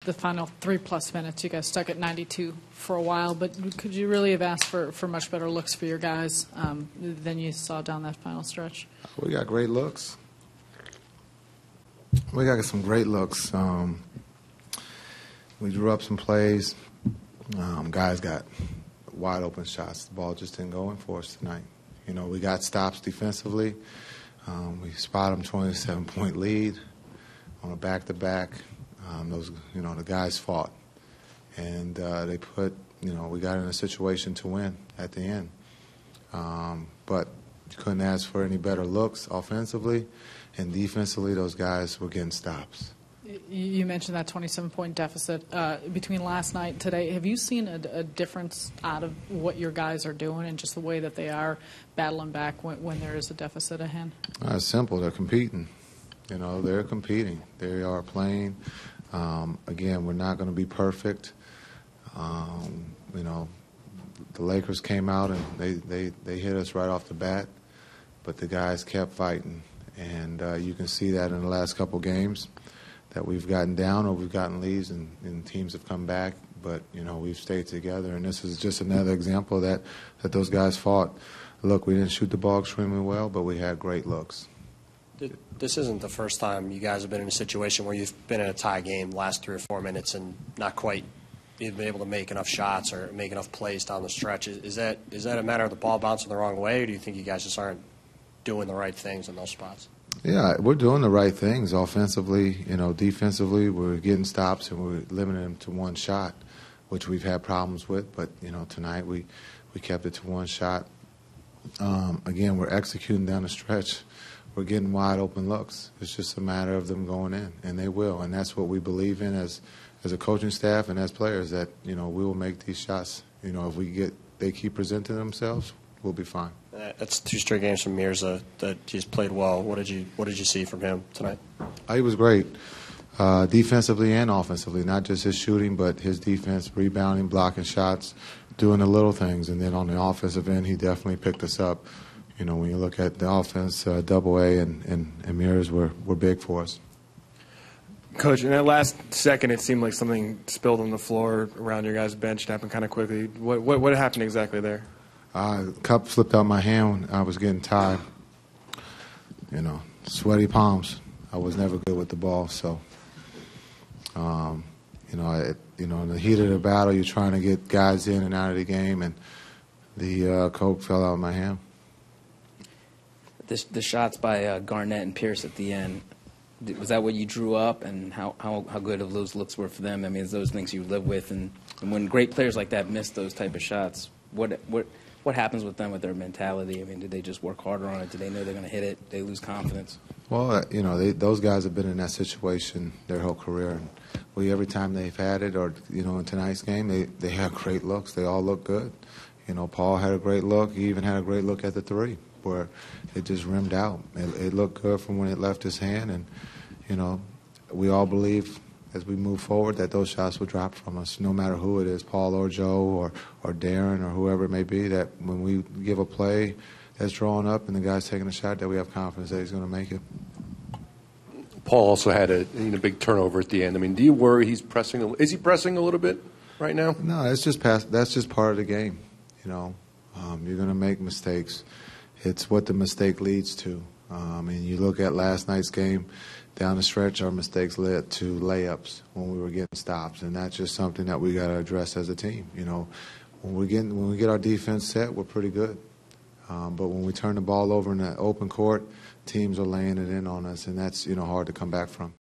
the final 3+ minutes. You guys stuck at 92 for a while, but could you really have asked for much better looks for your guys than you saw down that final stretch? We got great looks. We got some great looks. We drew up some plays. Guys got wide open shots. The ball just didn't go in for us tonight. You know, we got stops defensively. We spotted them 27-point lead on a back-to-back. The guys fought, and they put. We got in a situation to win at the end. But you couldn't ask for any better looks offensively, and defensively, those guys were getting stops. You mentioned that 27-point deficit between last night and today. Have you seen a difference out of what your guys are doing and just the way that they are battling back when there is a deficit at hand? It's simple. They're competing. They're competing. They are playing. Again, we're not going to be perfect. The Lakers came out and they hit us right off the bat, but the guys kept fighting. And you can see that in the last couple games that we've gotten down or we've gotten leads and teams have come back. But, we've stayed together. And this is just another example that those guys fought. Look, we didn't shoot the ball extremely well, but we had great looks. This isn't the first time you guys have been in a situation where you've been in a tie game the last 3 or 4 minutes and not quite been able to make enough shots or make enough plays down the stretch. Is that a matter of the ball bouncing the wrong way, or do you think you guys just aren't doing the right things in those spots? Yeah, we're doing the right things offensively. Defensively, we're getting stops and we're limiting them to one shot, which we've had problems with. But, tonight we kept it to one shot. Again, we're executing down the stretch. We're getting wide open looks. It's just a matter of them going in, and they will. And that's what we believe in as a coaching staff and as players, that, we will make these shots. If they keep presenting themselves, we'll be fine. That's 2 straight games from Mirza that he's played well. What did you see from him tonight? He was great, defensively and offensively. Not just his shooting, but his defense, rebounding, blocking shots, doing the little things. And then on the offensive end, he definitely picked us up. When you look at the offense, Double A and Mirrors were big for us. Coach, in that last second, it seemed like something spilled on the floor around your guys' bench. It happened kind of quickly. What happened exactly there? Cup slipped out my hand when I was getting tired. Sweaty palms. I was never good with the ball, so in the heat of the battle, you're trying to get guys in and out of the game, and the Coke fell out of my hand. The shots by Garnett and Pierce at the end, was that what you drew up, and how good of those looks were for them? I mean, is those things you live with, and when great players like that miss those type of shots, what happens with them, with their mentality? I mean, do they just work harder on it? Do they know they're going to hit it? Do they lose confidence? Well, those guys have been in that situation their whole career. And every time they've had it, or in tonight's game, they have great looks. They all look good. Paul had a great look. He even had a great look at the 3, where it just rimmed out. It looked good from when it left his hand, and we all believe as we move forward that those shots will drop from us, no matter who it is, Paul or Joe or Darren or whoever it may be, that when we give a play that's drawn up and the guy's taking a shot, that we have confidence that he's going to make it. Paul also had a big turnover at the end. I mean, do you worry he's pressing? Is he pressing a little bit right now? No, that's just part of the game. You're going to make mistakes. It's what the mistake leads to. And you look at last night's game, down the stretch, our mistakes led to layups when we were getting stops, and that's just something that we got to address as a team. When we get our defense set, we're pretty good. But when we turn the ball over in the open court, teams are laying it in on us, and that's hard to come back from.